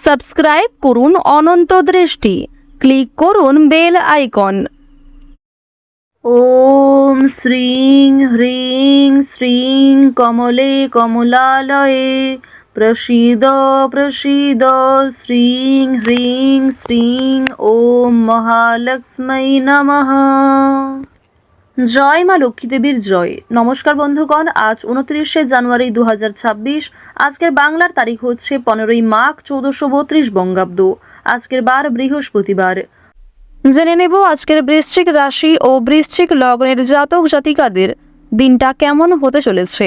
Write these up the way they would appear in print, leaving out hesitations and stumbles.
Subscribe করুন অনন্ত দৃষ্টি, click করুন বেল আইকন। ওম শ্রীং হ্রিং শ্রীং কমলে কমলালয়ে প্রসীদ প্রসীদ শ্রীং হ্রিং শ্রীং ওম মহালক্ষ্মী নমঃ। জয় মা লক্ষ্মী দেবীর জয়। নমস্কার বন্ধুগণ, আজ 29শে জানুয়ারি 2026। আজকের বাংলার তারিখ হচ্ছে 15ই মাঘ 1432 বঙ্গাব্দ। আজকের বার বৃহস্পতিবার। জেনে নেব আজকের বৃশ্চিক রাশি ও বৃশ্চিক লগ্নের জাতক জাতিকাদের দিনটা কেমন হতে চলেছে,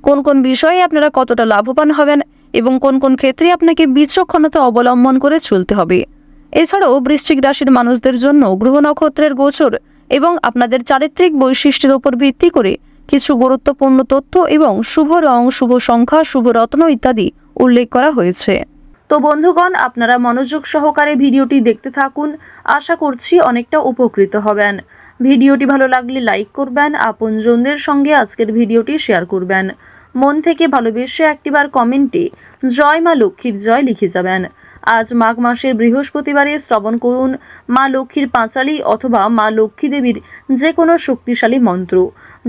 কোন কোন বিষয়ে আপনারা কতটা লাভবান হবেন এবং কোন কোন ক্ষেত্রে আপনাকে বিচক্ষণতা অবলম্বন করে চলতে হবে। এছাড়াও বৃশ্চিক রাশির মানুষদের জন্য গ্রহ নক্ষত্রের গোচর এবং আপনাদের চারিত্রিক বৈশিষ্ট্যের উপর ভিত্তি করে কিছু গুরুত্বপূর্ণ তথ্য এবং শুভ রং, শুভ সংখ্যা, শুভ রত্ন ইত্যাদি উল্লেখ করা হয়েছে। তো বন্ধুগণ, আপনারা মনোযোগ সহকারে ভিডিওটি দেখতে থাকুন। আশা করছি অনেকটা উপকৃত হবেন। ভিডিওটি ভালো লাগলে লাইক করবেন, আপনজনদের সঙ্গে আজকের ভিডিওটি শেয়ার করবেন। মন থেকে ভালোবেসে একটিবার কমেন্টে জয় মা লক্ষ্মীর জয় লিখে যাবেন। আজ মাঘ মাসের বৃহস্পতিবারে শ্রবণ করুন মা লক্ষ্মীর পাঁচালী অথবা মা লক্ষ্মী দেবীর যে কোনো শক্তিশালী মন্ত্র,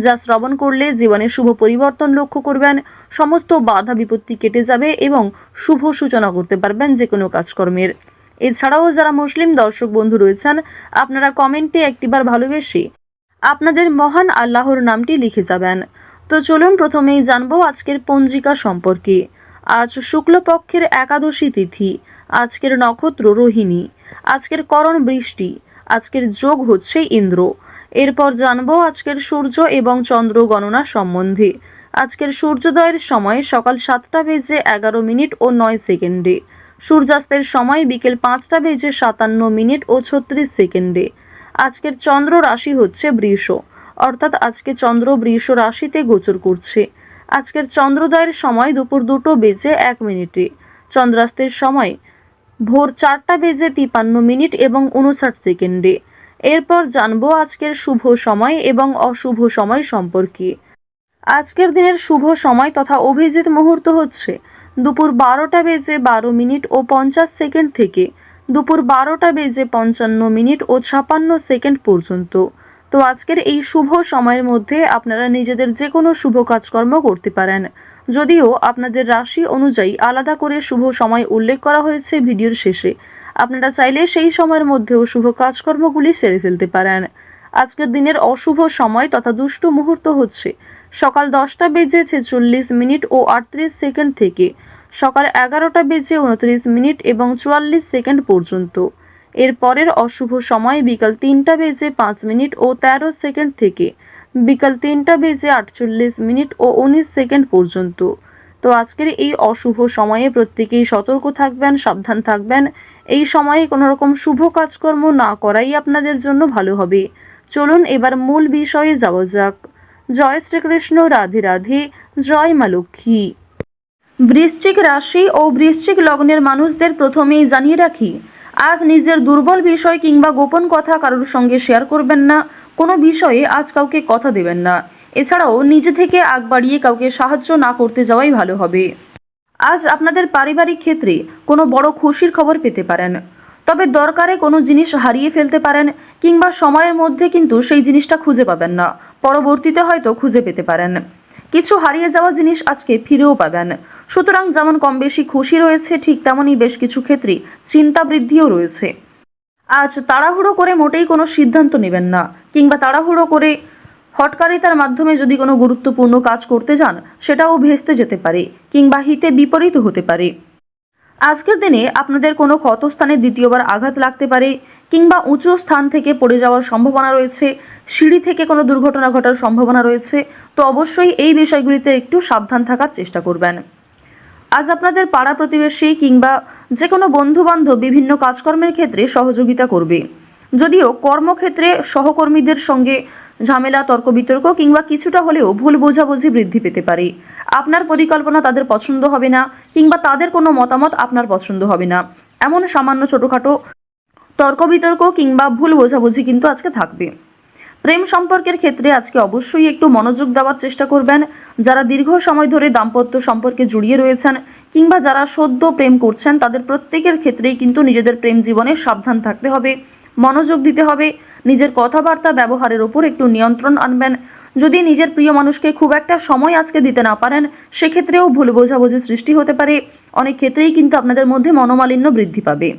যা শ্রবণ করলে জীবনে শুভ পরিবর্তন লক্ষ্য করবেন। সমস্ত বাধা বিপত্তি কেটে যাবে এবং শুভ সূচনা করতে পারবেন যে কোনো কাজকর্মের। এছাড়াও যারা মুসলিম দর্শক বন্ধু রয়েছেন, আপনারা কমেন্টে একটিবার ভালোবেসে আপনাদের মহান আল্লাহর নামটি লিখে যাবেন। তো চলুন প্রথমেই জানবো আজকের পঞ্জিকা সম্পর্কে। আজ শুক্লপক্ষের একাদশী তিথি। আজকের নক্ষত্র রোহিণী। আজকের করণ বৃষ্টি। আজকের যোগ হচ্ছে ইন্দ্র। এরপর জানবো আজকের সূর্য এবং চন্দ্র গণনা সম্বন্ধে। আজকের সূর্যোদয়ের সময় সকাল 7টা বেজে 11 মিনিট ও 9 সেকেন্ডে। সূর্যাস্তের সময় বিকেল 5টা বেজে 57 মিনিট ও 36 সেকেন্ডে। আজকের চন্দ্র রাশি হচ্ছে বৃষ, অর্থাৎ আজকে চন্দ্র বৃষ রাশিতে গোচর করছে। আজকের চন্দ্রোদয়ের সময় দুপুর 2টো বেজে 1 মিনিটে। চন্দ্রাস্তের সময় ভোর 4টা বেজে 53 মিনিট এবং 59 সেকেন্ডে। এরপর জানবো আজকের শুভ সময় এবং অশুভ সময় সম্পর্কে। আজকের দিনের শুভ সময় তথা অভিজিৎ মুহূর্ত হচ্ছে দুপুর 12টা বেজে 12 মিনিট ও 50 সেকেন্ড থেকে দুপুর 12টা বেজে 55 মিনিট ও 56 সেকেন্ড পর্যন্ত। তো আজকের এই শুভ সময়ের মধ্যে আপনারা নিজেদের যে কোনো শুভ কাজকর্ম করতে পারেন, যদিও আপনাদের রাশি অনুযায়ী আলাদা করে শুভ সময় উল্লেখ করা হয়েছে ভিডিওর শেষে। আপনারা চাইলে সেই সময়ের মধ্যেও শুভ কাজকর্মগুলি সেরে ফেলতে পারেন। আজকের দিনের অশুভ সময় তথা দুষ্ট মুহূর্ত হচ্ছে সকাল 10টা বেজে 46 মিনিট ও 38 সেকেন্ড থেকে সকাল 11টা বেজে 29 মিনিট এবং 44 সেকেন্ড পর্যন্ত। এর পরের অশুভ সময় বিকাল 3টা বেজে 5 মিনিট ও 13 সেকেন্ড থেকে বিকাল 3টা বেজে 48 মিনিট ও 19 সেকেন্ড পর্যন্ত। তো আজকের এই অশুভ সময়ে প্রত্যেকেই সতর্ক থাকবেন, সাবধান থাকবেন। এই সময়ে কোনো রকম শুভ কাজকর্ম না করাই আপনাদের জন্য ভালো হবে। চলুন এবার মূল বিষয়ে যাওয়া যাক। জয় শ্রীকৃষ্ণ, রাধে রাধে, জয় মা লক্ষ্মী। বৃশ্চিক রাশি ও বৃশ্চিক লগ্নের মানুষদের প্রথমেই জানিয়ে রাখি, আজ নিজের দুর্বল বিষয় কিংবা গোপন কথা কারোর সঙ্গে শেয়ার করবেন না। কোনো বিষয়ে আজ কাউকে কথা দেবেন না। এছাড়াও নিজে থেকে আগ বাড়িয়ে কাউকে সাহায্য না করতে যাওয়াই ভালো হবে। আজ আপনাদের পারিবারিক ক্ষেত্রে কোনো বড় খুশির খবর পেতে পারেন, তবে দরকারে কোনো জিনিস হারিয়ে ফেলতে পারেন কিংবা সময়ের মধ্যে কিন্তু সেই জিনিসটা খুঁজে পাবেন না, পরবর্তীতে হয়তো খুঁজে পেতে পারেন। কিছু হারিয়ে যাওয়া জিনিস আজকে ফিরেও পাবেন। সুতরাং যেমন কম বেশি খুশি রয়েছে, ঠিক তেমনই বেশ কিছু ক্ষেত্রে চিন্তা বৃদ্ধিও রয়েছে। আজ তাড়াহুড়ো করে মোটেই কোনো সিদ্ধান্ত নেবেন না, কিংবা তাড়াহুড়ো করে হঠকারিতার মাধ্যমে যদি কোনো গুরুত্বপূর্ণ কাজ করতে যান সেটাও ভেস্তে যেতে পারে কিংবা হিতে বিপরীত হতে পারে। আজকের দিনে আপনাদের কোনো ক্ষতস্থানে দ্বিতীয়বার আঘাত লাগতে পারে কিংবা উঁচু স্থান থেকে পড়ে যাওয়ার সম্ভাবনা রয়েছে, সিঁড়ি থেকে কোনো দুর্ঘটনা ঘটার সম্ভাবনা রয়েছে। তো অবশ্যই এই বিষয়গুলিতে একটু সাবধান থাকার চেষ্টা করবেন। আজ আপনাদের পাড়া প্রতিবেশী কিংবা যে কোনো বন্ধুবান্ধব বিভিন্ন কাজকর্মের ক্ষেত্রে সহযোগিতা করবে, যদিও কর্মক্ষেত্রে সহকর্মীদের সঙ্গে ঝামেলা, তর্ক বিতর্ক কিংবা কিছুটা হলেও ভুল বোঝাবুঝি বৃদ্ধি পেতে পারে। আপনার পরিকল্পনা তাদের পছন্দ হবে না কিংবা তাদের কোনো মতামত আপনার পছন্দ হবে না, এমন সামান্য ছোটোখাটো তর্ক বিতর্ক কিংবা ভুল বোঝাবুঝি কিন্তু আজকে থাকবে। প্রেম সম্পর্কের ক্ষেত্রে আজকে অবশ্যই একটু মনোযোগ দেওয়ার চেষ্টা করবেন। যারা দীর্ঘ সময় ধরে দাম্পত্য সম্পর্কে জড়িয়ে রয়েছেন কিংবা যারা সদ্য প্রেম করছেন, তাদের প্রত্যেকের ক্ষেত্রেই কিন্তু নিজেদের প্রেম জীবনে সাবধান থাকতে হবে, মনোযোগ দিতে হবে, নিজের কথাবার্তা ব্যবহারের ওপর একটু নিয়ন্ত্রণ আনবেন। যদি নিজের প্রিয় মানুষকে খুব একটা সময় আজকে দিতে না পারেন, সেক্ষেত্রেও ভুল বোঝাবুঝির সৃষ্টি হতে পারে। অনেক ক্ষেত্রেই কিন্তু আপনাদের মধ্যে মনোমালিন্য বৃদ্ধি পাবে।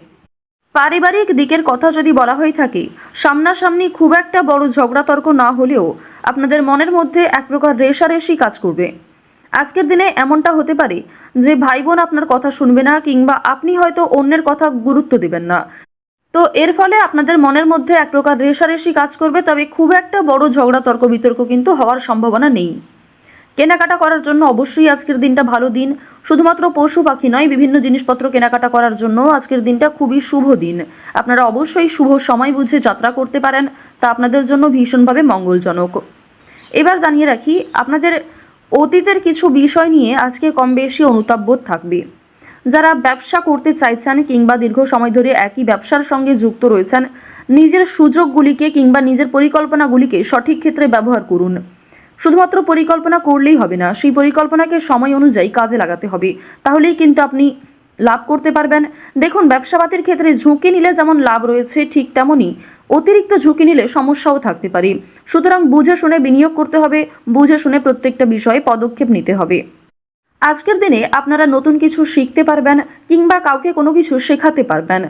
পারিবারিক দিকের কথা যদি বলা হয়ে থাকে, সামনাসামনি খুব একটা বড় ঝগড়া তর্ক না হলেও আপনাদের মনের মধ্যে এক প্রকার রেষারেষি কাজ করবে। আজকের দিনে এমনটা হতে পারে যে ভাই বোন আপনার কথা শুনবে না কিংবা আপনি হয়তো অন্যের কথা গুরুত্ব দিবেন না। তো এর ফলে আপনাদের মনের মধ্যে এক প্রকার রেষারেষি কাজ করবে, তবে খুব একটা বড় ঝগড়া তর্ক বিতর্ক কিন্তু হওয়ার সম্ভাবনা নেই। কেনাকাটা করার জন্য অবশ্যই আজকের দিনটা ভালো দিন। শুধুমাত্র পশু পাখি নয়, বিভিন্ন জিনিসপত্র কেনাকাটা করার জন্য আজকের দিনটা খুবই শুভ দিন। আপনারা অবশ্যই শুভ সময় বুঝে যাত্রা করতে পারেন, তা আপনাদের জন্য ভীষণভাবে মঙ্গলজনক। এবার জানিয়ে রাখি, আপনাদের অতীতের কিছু বিষয় নিয়ে আজকে কম বেশি অনুতাপবোধ থাকবে। যারা ব্যবসা করতে চাইছেন কিংবা দীর্ঘ সময় ধরে একই ব্যবসার সঙ্গে যুক্ত রয়েছেন, নিজের সুযোগগুলিকে কিংবা নিজের পরিকল্পনাগুলিকে সঠিক ক্ষেত্রে ব্যবহার করুন। শুধুমাত্র পরিকল্পনা করলেই হবে না, সেই পরিকল্পনাকে সময় অনুযায়ী কাজে লাগাতে হবে, তাহলেই কিন্তু আপনি লাভ করতে পারবেন। দেখুন, ব্যবসাপাতির ক্ষেত্রে ঝুঁকি নিলে যেমন লাভ রয়েছে, ঠিক তেমনই অতিরিক্ত ঝুঁকি নিলে সমস্যাও থাকতে পারে। সুতরাং বুঝে শুনে বিনিয়োগ করতে হবে, বুঝে শুনে প্রত্যেকটা বিষয়ে পদক্ষেপ নিতে হবে। আজকের দিনে আপনারা নতুন কিছু শিখতে পারবেন কিংবা কাউকে কোনো কিছু শেখাতে পারবেন।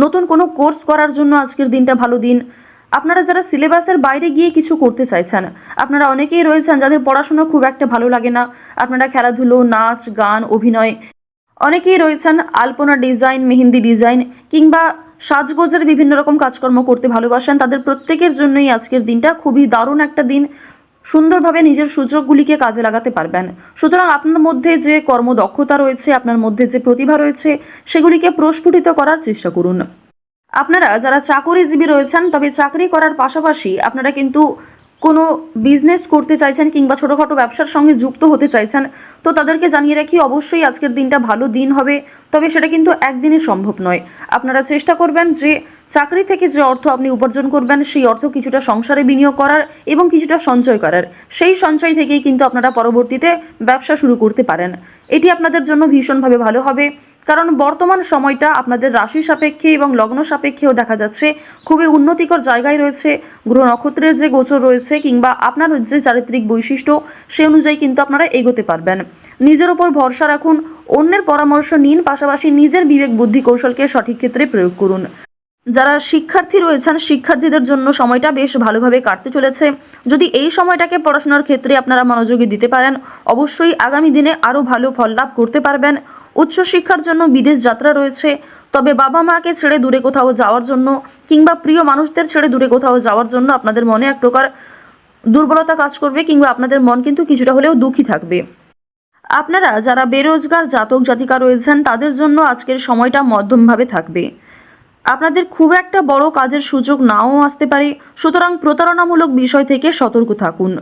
নতুন কোনো কোর্স করার জন্য আজকের দিনটা ভালো দিন। আপনারা যারা সিলেবাসের বাইরে গিয়ে কিছু করতে চাইছেন, আপনারা অনেকেই রয়েছেন যাদের পড়াশোনা খুব একটা ভালো লাগে না, আপনারা খেলাধুলো, নাচ, গান, অভিনয়, অনেকেই রয়েছেন আলপনা ডিজাইন, মেহেন্দি ডিজাইন কিংবা সাজগোজের বিভিন্ন রকম কাজকর্ম করতে ভালোবাসেন, তাদের প্রত্যেকের জন্যই আজকের দিনটা খুবই দারুণ একটা দিন। সুন্দরভাবে নিজের সুযোগগুলিকে কাজে লাগাতে পারবেন। সুতরাং আপনার মধ্যে যে কর্মদক্ষতা রয়েছে, আপনার মধ্যে যে প্রতিভা রয়েছে, সেগুলিকে প্রস্ফুটিত করার চেষ্টা করুন। আপনারা যারা চাকরিজীবী রয়েছেন, তবে চাকরি করার পাশাপাশি আপনারা কিন্তু কোনো বিজনেস করতে চাইছেন কিংবা ছোটোখাটো ব্যবসার সঙ্গে যুক্ত হতে চাইছেন, তো তাদেরকে জানিয়ে রাখি অবশ্যই আজকের দিনটা ভালো দিন হবে, তবে সেটা কিন্তু একদিনে সম্ভব নয়। আপনারা চেষ্টা করবেন যে চাকরি থেকে যে অর্থ আপনি উপার্জন করবেন, সেই অর্থ কিছুটা সংসারে বিনিয়োগ করার এবং কিছুটা সঞ্চয় করার। সেই সঞ্চয় থেকেই কিন্তু আপনারা পরবর্তীতে ব্যবসা শুরু করতে পারেন। এটি আপনাদের জন্য ভীষণভাবে ভালো হবে, কারণ বর্তমান সময়টা আপনাদের রাশি সাপেক্ষে এবং লগ্ন সাপেক্ষেও দেখা যাচ্ছে খুবই উন্নতিকর জায়গায় রয়েছে। গ্রহ নক্ষত্রের যে গোচর রয়েছে কিংবা আপনার যে চারিত্রিক বৈশিষ্ট্য, সে অনুযায়ী কিন্তু আপনারা এগোতে পারবেন। নিজের উপর ভরসা রাখুন, অন্যের পরামর্শ নিন, পাশাপাশি নিজের বিবেক বুদ্ধি কৌশলকে সঠিক ক্ষেত্রে প্রয়োগ করুন। যারা শিক্ষার্থী রয়েছেন, শিক্ষার্থীদের জন্য সময়টা বেশ ভালোভাবে কাটতে চলেছে। যদি এই সময়টাকে পড়াশোনার ক্ষেত্রে আপনারা মনোযোগী দিতে পারেন, অবশ্যই আগামী দিনে আরও ভালো ফল লাভ করতে পারবেন। উচ্চশিক্ষার জন্য বিদেশ যাত্রা রয়েছে, তবে বাবা মাকে ছেড়ে দূরে কোথাও যাওয়ার জন্য কিংবা প্রিয় মানুষদের ছেড়ে দূরে কোথাও যাওয়ার জন্য আপনাদের মনে এক প্রকার দুর্বলতা কাজ করবে কিংবা আপনাদের মন কিন্তু কিছুটা হলেও দুঃখী থাকবে। আপনারা যারা বেরোজগার জাতক জাতিকা রয়েছেন, তাদের জন্য আজকের সময়টা মধ্যমভাবে থাকবে। আপনাদের খুব একটা বড় কাজের সুযোগ নাও আসতে পারে, সুতরাং প্রতারণামূলক বিষয় থেকে সতর্ক থাকুন।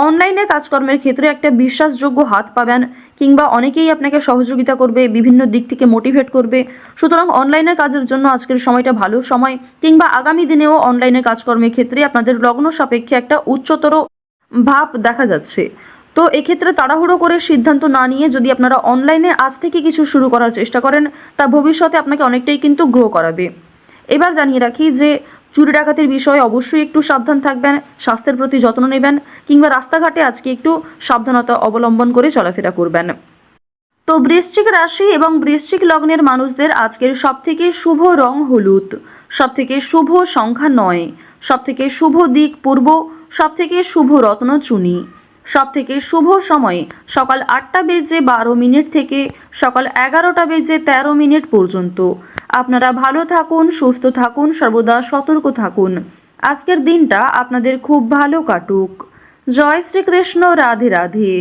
অনলাইনে কাজকর্মের ক্ষেত্রে একটা বিশ্বাসযোগ্য হাত পাবেন কিংবা অনেকেই আপনাকে সহযোগিতা করবে, বিভিন্ন দিক থেকে মোটিভেট করবে। সুতরাং অনলাইনের কাজের জন্য আজকের সময়টা ভালো সময়, কিংবা আগামী দিনেও অনলাইনে কাজকর্মের ক্ষেত্রে আপনাদের লগ্ন সাপেক্ষে একটা উচ্চতর ভাব দেখা যাচ্ছে। তো এক্ষেত্রে তাড়াহুড়ো করে সিদ্ধান্ত না নিয়ে যদি আপনারা অনলাইনে আজ থেকে কিছু শুরু করার চেষ্টা করেন, তা ভবিষ্যতে আপনাকে অনেকটাই কিন্তু গ্রো করাবে। এবার জানিয়ে রাখি যে চুরি ডাকাতির বিষয়ে অবশ্যই একটু সাবধান থাকবেন, স্বাস্থ্যের প্রতি যত্ন নেবেন কিংবা রাস্তাঘাটে আজকে একটু সাবধানতা অবলম্বন করে চলাফেরা করবেন। তো বৃশ্চিক রাশি এবং বৃশ্চিক লগ্নের মানুষদের আজকের সবথেকে শুভ রং হলুদ, সবথেকে শুভ সংখ্যা 9, সবথেকে শুভ দিক পূর্ব, সবথেকে শুভ রত্ন চুনি, সবথেকে শুভ সময় সকাল 8:12 থেকে সকাল 11:13 পর্যন্ত। আপনারা ভালো থাকুন, সুস্থ থাকুন, সর্বদা সতর্ক থাকুন। আজকের দিনটা আপনাদের খুব ভালো কাটুক। জয় শ্রীকৃষ্ণ, রাধে রাধে।